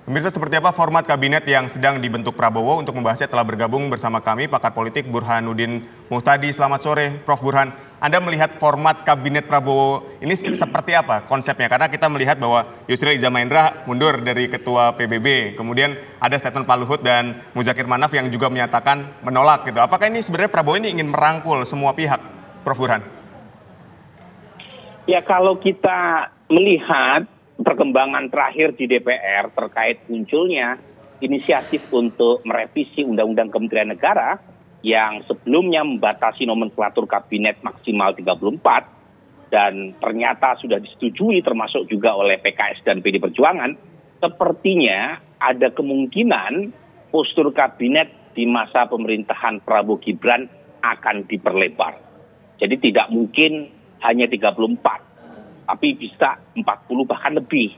Pemirsa, seperti apa format kabinet yang sedang dibentuk Prabowo? Untuk membahasnya telah bergabung bersama kami pakar politik Burhanuddin Muhtadi. Selamat sore Prof. Burhan. Anda melihat format kabinet Prabowo ini seperti apa konsepnya? Karena kita melihat bahwa Yusril Iza Mahendra mundur dari ketua PBB. Kemudian ada statement Pak Luhut dan Muzakir Manaf yang juga menyatakan menolak gitu. Apakah ini sebenarnya Prabowo ini ingin merangkul semua pihak, Prof. Burhan? Ya, kalau kita melihat perkembangan terakhir di DPR terkait munculnya inisiatif untuk merevisi Undang-Undang Kementerian Negara yang sebelumnya membatasi nomenklatur kabinet maksimal 34 dan ternyata sudah disetujui termasuk juga oleh PKS dan PD Perjuangan, sepertinya ada kemungkinan postur kabinet di masa pemerintahan Prabowo Gibran akan diperlebar. Jadi tidak mungkin hanya 34. Tapi bisa 40 bahkan lebih.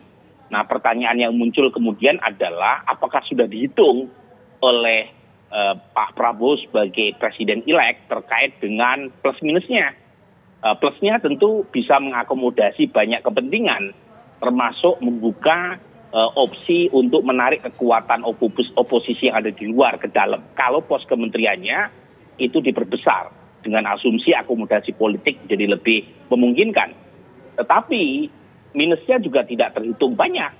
Nah, pertanyaan yang muncul kemudian adalah apakah sudah dihitung oleh Pak Prabowo sebagai presiden-elek terkait dengan plus minusnya. Plusnya tentu bisa mengakomodasi banyak kepentingan, termasuk membuka opsi untuk menarik kekuatan oposisi yang ada di luar ke dalam. Kalau pos kementeriannya itu diperbesar dengan asumsi akomodasi politik jadi lebih memungkinkan. Tetapi minusnya juga tidak terhitung banyak,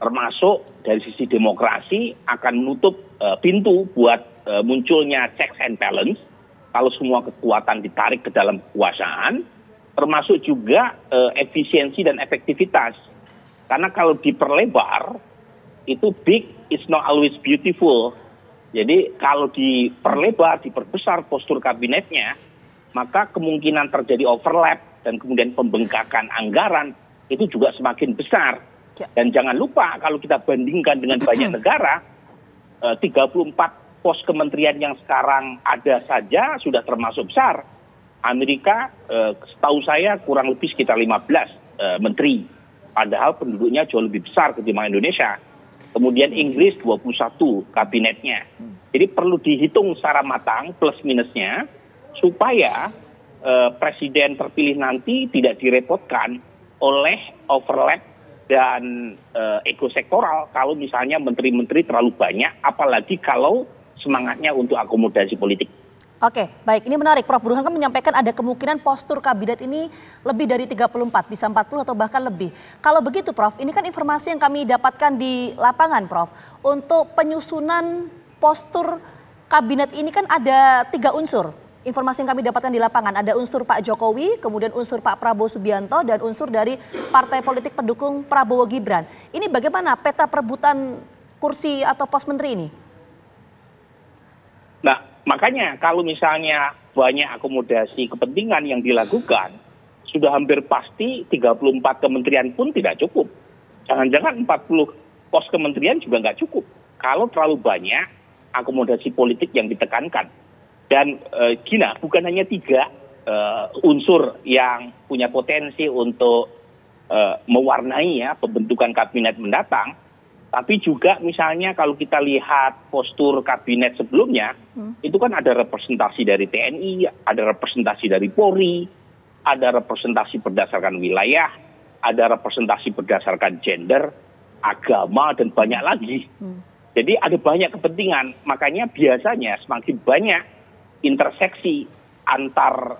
termasuk dari sisi demokrasi akan menutup pintu buat munculnya checks and balance kalau semua kekuatan ditarik ke dalam kekuasaan, termasuk juga efisiensi dan efektivitas. Karena kalau diperlebar, itu big is not always beautiful. Jadi kalau diperlebar, diperbesar postur kabinetnya, maka kemungkinan terjadi overlap dan kemudian pembengkakan anggaran itu juga semakin besar. Dan jangan lupa kalau kita bandingkan dengan banyak negara, 34 pos kementerian yang sekarang ada saja sudah termasuk besar. Amerika setahu saya kurang lebih sekitar 15 menteri. Padahal penduduknya jauh lebih besar ketimbang Indonesia. Kemudian Inggris 21 kabinetnya. Jadi perlu dihitung secara matang plus minusnya supaya presiden terpilih nanti tidak direpotkan oleh overlap dan ego sektoral kalau misalnya menteri-menteri terlalu banyak, apalagi kalau semangatnya untuk akomodasi politik. Oke, baik. Ini menarik. Prof. Burhan kan menyampaikan ada kemungkinan postur kabinet ini lebih dari 34, bisa 40 atau bahkan lebih. Kalau begitu, Prof, ini kan informasi yang kami dapatkan di lapangan, Prof. Untuk penyusunan postur kabinet ini kan ada 3 unsur. Informasi yang kami dapatkan di lapangan, ada unsur Pak Jokowi, kemudian unsur Pak Prabowo Subianto, dan unsur dari partai politik pendukung Prabowo Gibran. Ini bagaimana peta perebutan kursi atau pos menteri ini? Nah, makanya kalau misalnya banyak akomodasi kepentingan yang dilakukan, sudah hampir pasti 34 kementerian pun tidak cukup. Jangan-jangan 40 pos kementerian juga nggak cukup. Kalau terlalu banyak akomodasi politik yang ditekankan. Dan Gina, bukan hanya 3 unsur yang punya potensi untuk mewarnai ya pembentukan kabinet mendatang, tapi juga misalnya kalau kita lihat postur kabinet sebelumnya, itu kan ada representasi dari TNI, ada representasi dari Polri, ada representasi berdasarkan wilayah, ada representasi berdasarkan gender, agama, dan banyak lagi. Jadi ada banyak kepentingan, makanya biasanya semakin banyak interseksi antar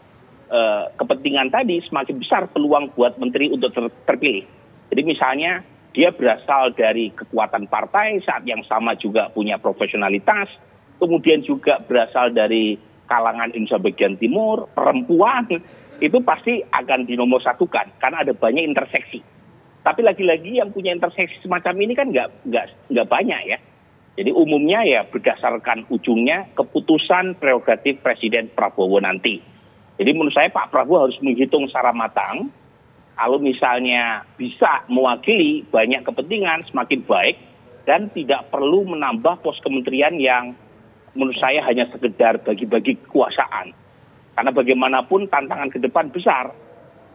kepentingan tadi, semakin besar peluang buat menteri untuk terpilih. Jadi misalnya dia berasal dari kekuatan partai, saat yang sama juga punya profesionalitas, kemudian juga berasal dari kalangan Indonesia bagian timur, perempuan, itu pasti akan dinomorsatukan karena ada banyak interseksi. Tapi lagi-lagi yang punya interseksi semacam ini kan nggak banyak ya. Jadi umumnya ya berdasarkan ujungnya keputusan prerogatif Presiden Prabowo nanti. Jadi menurut saya Pak Prabowo harus menghitung secara matang, kalau misalnya bisa mewakili banyak kepentingan semakin baik dan tidak perlu menambah pos kementerian yang menurut saya hanya sekedar bagi-bagi kekuasaan. Karena bagaimanapun tantangan ke depan besar.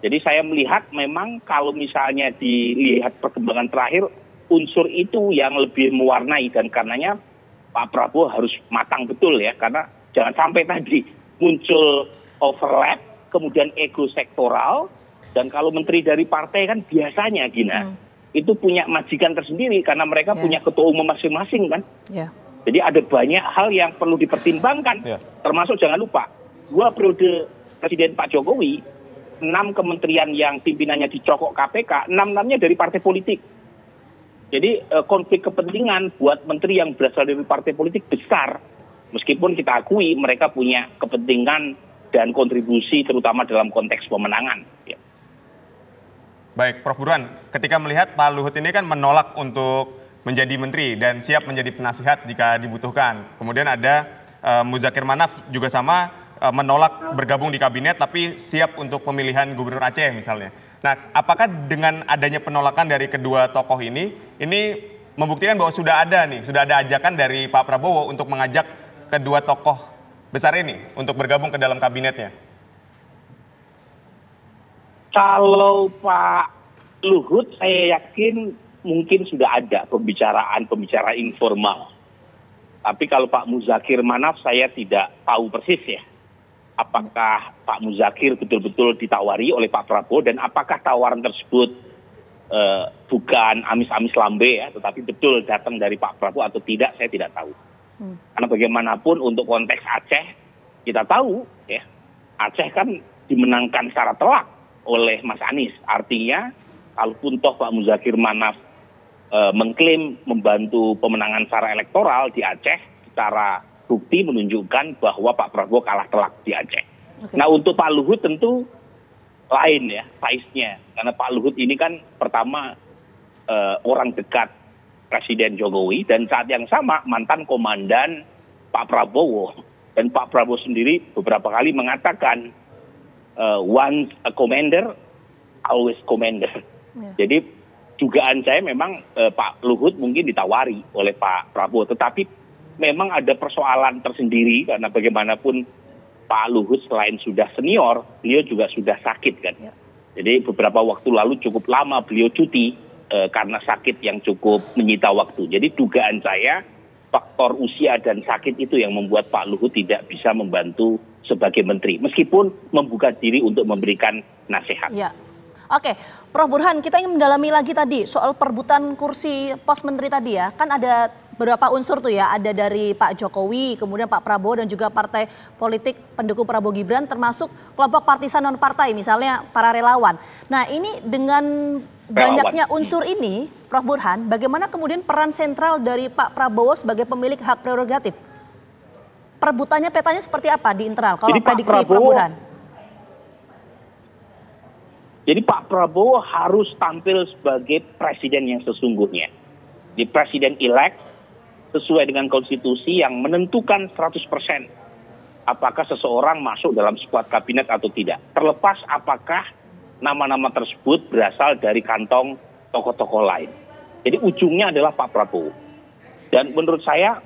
Jadi saya melihat memang kalau misalnya dilihat perkembangan terakhir, unsur itu yang lebih mewarnai dan karenanya Pak Prabowo harus matang betul ya, karena jangan sampai tadi muncul overlap, kemudian ego sektoral, dan kalau menteri dari partai kan biasanya Gina, itu punya majikan tersendiri karena mereka punya ketua umum masing-masing kan. Jadi ada banyak hal yang perlu dipertimbangkan, termasuk jangan lupa 2 periode Presiden Pak Jokowi, 6 kementerian yang pimpinannya dicokok KPK, 6-6-nya dari partai politik. Jadi konflik kepentingan buat menteri yang berasal dari partai politik besar, meskipun kita akui mereka punya kepentingan dan kontribusi terutama dalam konteks pemenangan. Baik, Prof. Burhan, ketika melihat Pak Luhut ini kan menolak untuk menjadi menteri dan siap menjadi penasihat jika dibutuhkan. Kemudian ada Muzakir Manaf juga sama menolak bergabung di kabinet tapi siap untuk pemilihan Gubernur Aceh misalnya. Nah, apakah dengan adanya penolakan dari kedua tokoh ini membuktikan bahwa sudah ada ajakan dari Pak Prabowo untuk mengajak kedua tokoh besar ini untuk bergabung ke dalam kabinetnya? Kalau Pak Luhut saya yakin mungkin sudah ada pembicaraan informal. Tapi kalau Pak Muzakir Manaf saya tidak tahu persis ya. Apakah Pak Muzakir betul-betul ditawari oleh Pak Prabowo dan apakah tawaran tersebut bukan amis-amis lambe ya, tetapi betul datang dari Pak Prabowo atau tidak, saya tidak tahu. Karena bagaimanapun untuk konteks Aceh, kita tahu ya, Aceh kan dimenangkan secara telak oleh Mas Anies. Artinya, kalaupun toh Pak Muzakir Manaf mengklaim membantu pemenangan secara elektoral di Aceh, secara bukti menunjukkan bahwa Pak Prabowo kalah telak di Aceh. Nah untuk Pak Luhut tentu lain ya size-nya, karena Pak Luhut ini kan pertama orang dekat Presiden Jokowi dan saat yang sama mantan komandan Pak Prabowo, dan Pak Prabowo sendiri beberapa kali mengatakan once a commander, always commander. Jadi dugaan saya memang Pak Luhut mungkin ditawari oleh Pak Prabowo, tetapi memang ada persoalan tersendiri karena bagaimanapun Pak Luhut selain sudah senior, beliau juga sudah sakit kan. Jadi beberapa waktu lalu cukup lama beliau cuti karena sakit yang cukup menyita waktu. Jadi dugaan saya faktor usia dan sakit itu yang membuat Pak Luhut tidak bisa membantu sebagai menteri, meskipun membuka diri untuk memberikan nasihat. Oke, Prof. Burhan, kita ingin mendalami lagi tadi soal perebutan kursi pos menteri tadi ya. Kan ada beberapa unsur tuh ya, ada dari Pak Jokowi, kemudian Pak Prabowo dan juga partai politik pendukung Prabowo Gibran termasuk kelompok partisan non partai misalnya para relawan. Nah ini dengan banyaknya unsur ini, Prof. Burhan, bagaimana kemudian peran sentral dari Pak Prabowo sebagai pemilik hak prerogatif? Perebutannya petanya seperti apa di internal kalau prediksi Prof. Burhan? Jadi Pak Prabowo harus tampil sebagai presiden yang sesungguhnya. Di presiden elect sesuai dengan konstitusi yang menentukan 100% apakah seseorang masuk dalam skuad kabinet atau tidak. Terlepas apakah nama-nama tersebut berasal dari kantong tokoh-tokoh lain. Jadi ujungnya adalah Pak Prabowo. Dan menurut saya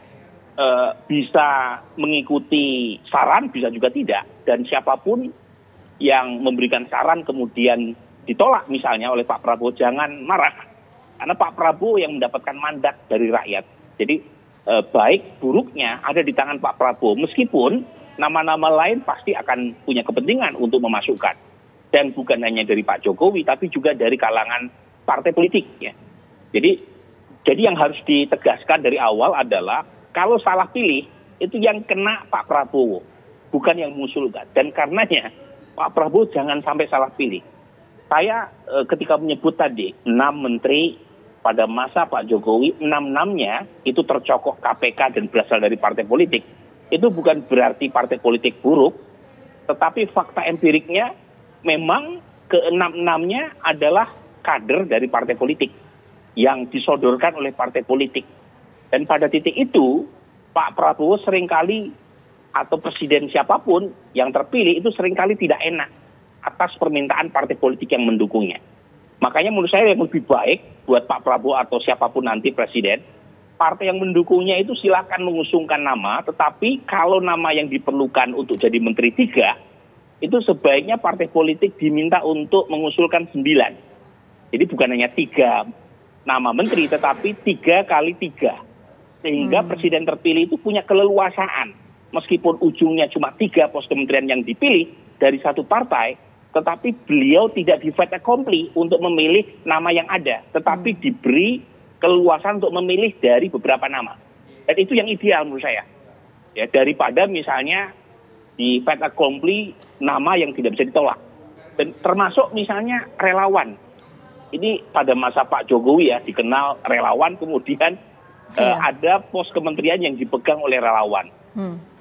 bisa mengikuti saran, bisa juga tidak. Dan siapapun yang memberikan saran kemudian ditolak misalnya oleh Pak Prabowo, jangan marah. Karena Pak Prabowo yang mendapatkan mandat dari rakyat. Jadi baik buruknya ada di tangan Pak Prabowo. Meskipun nama-nama lain pasti akan punya kepentingan untuk memasukkan. Dan bukan hanya dari Pak Jokowi, tapi juga dari kalangan partai politik. Ya. Jadi yang harus ditegaskan dari awal adalah kalau salah pilih, itu yang kena Pak Prabowo. Bukan yang mengusulkan. Dan karenanya Pak Prabowo jangan sampai salah pilih. Saya ketika menyebut tadi 6 menteri pada masa Pak Jokowi, 6-6-nya itu tercokok KPK dan berasal dari partai politik. Itu bukan berarti partai politik buruk, tetapi fakta empiriknya memang ke-6-6-nya adalah kader dari partai politik yang disodorkan oleh partai politik. Dan pada titik itu Pak Prabowo seringkali atau presiden siapapun yang terpilih itu seringkali tidak enak atas permintaan partai politik yang mendukungnya. Makanya menurut saya yang lebih baik buat Pak Prabowo atau siapapun nanti presiden, partai yang mendukungnya itu silakan mengusungkan nama, tetapi kalau nama yang diperlukan untuk jadi menteri 3, itu sebaiknya partai politik diminta untuk mengusulkan 9. Jadi bukan hanya 3 nama menteri, tetapi 3 kali 3. Sehingga presiden terpilih itu punya keleluasaan. Meskipun ujungnya cuma 3 pos kementerian yang dipilih dari satu partai, tetapi beliau tidak di fait accompli untuk memilih nama yang ada, tetapi diberi keluasan untuk memilih dari beberapa nama. Dan itu yang ideal menurut saya. Ya, daripada misalnya di fait accompli nama yang tidak bisa ditolak. Dan termasuk misalnya relawan. Ini pada masa Pak Jokowi ya dikenal relawan, kemudian ada pos kementerian yang dipegang oleh relawan.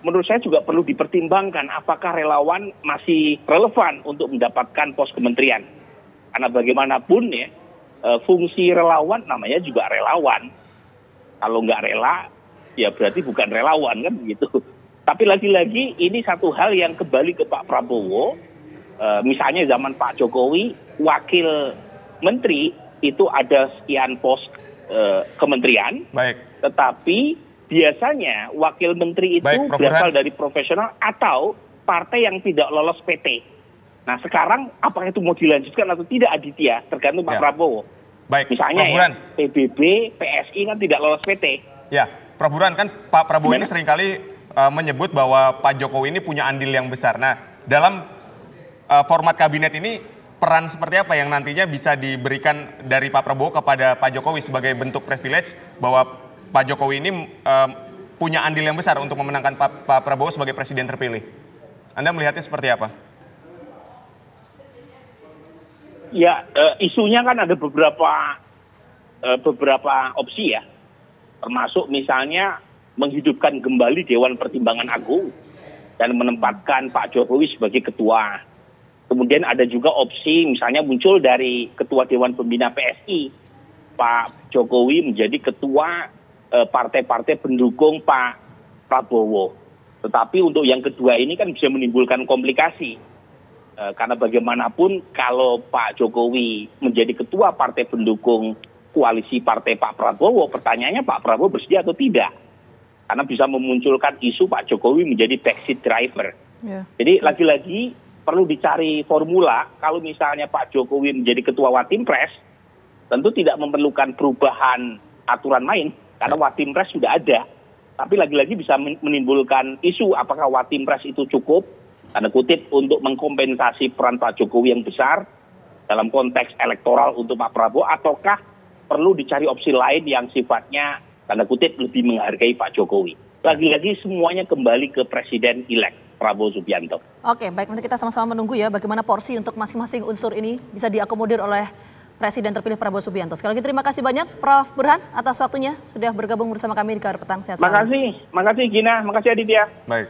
Menurut saya juga perlu dipertimbangkan apakah relawan masih relevan untuk mendapatkan pos kementerian. Karena bagaimanapun ya, fungsi relawan namanya juga relawan. Kalau nggak rela, ya berarti bukan relawan kan begitu. Tapi lagi-lagi ini satu hal yang kembali ke Pak Prabowo. Misalnya zaman Pak Jokowi, wakil menteri itu ada sekian pos kementerian. Baik. Tetapi biasanya wakil menteri itu berasal dari profesional atau partai yang tidak lolos PT. Nah sekarang apakah itu mau dilanjutkan atau tidak Aditya, tergantung Pak Prabowo. Baik, misalnya ya, PBB, PSI kan tidak lolos PT. Ya, Prof. Burhan, kan Pak Prabowo ini seringkali menyebut bahwa Pak Jokowi ini punya andil yang besar. Nah, dalam format kabinet ini peran seperti apa yang nantinya bisa diberikan dari Pak Prabowo kepada Pak Jokowi sebagai bentuk privilege bahwa Pak Jokowi ini punya andil yang besar untuk memenangkan Pak Prabowo sebagai presiden terpilih? Anda melihatnya seperti apa? Ya, isunya kan ada beberapa opsi ya, termasuk misalnya menghidupkan kembali Dewan Pertimbangan Agung dan menempatkan Pak Jokowi sebagai ketua. Kemudian ada juga opsi misalnya muncul dari Ketua Dewan Pembina PSI, Pak Jokowi menjadi ketua partai-partai pendukung Pak Prabowo. Tetapi untuk yang kedua ini kan bisa menimbulkan komplikasi. Karena bagaimanapun kalau Pak Jokowi menjadi ketua partai pendukung koalisi partai Pak Prabowo, pertanyaannya Pak Prabowo bersedia atau tidak? Karena bisa memunculkan isu Pak Jokowi menjadi backseat driver. Jadi lagi-lagi perlu dicari formula kalau misalnya Pak Jokowi menjadi ketua Watimpres, tentu tidak memerlukan perubahan aturan main karena Watimpres sudah ada. Tapi lagi-lagi bisa menimbulkan isu apakah Watimpres itu cukup, tanda kutip, untuk mengkompensasi peran Pak Jokowi yang besar dalam konteks elektoral untuk Pak Prabowo, ataukah perlu dicari opsi lain yang sifatnya, tanda kutip, lebih menghargai Pak Jokowi. Lagi-lagi semuanya kembali ke Presiden-elek Prabowo Subianto. Oke, baik, nanti kita sama-sama menunggu ya bagaimana porsi untuk masing-masing unsur ini bisa diakomodir oleh Presiden terpilih Prabowo Subianto. Sekali lagi terima kasih banyak Prof. Burhan atas waktunya sudah bergabung bersama kami di Kabar Petang. Sehat selalu. Makasih Gina, makasih Aditya. Baik.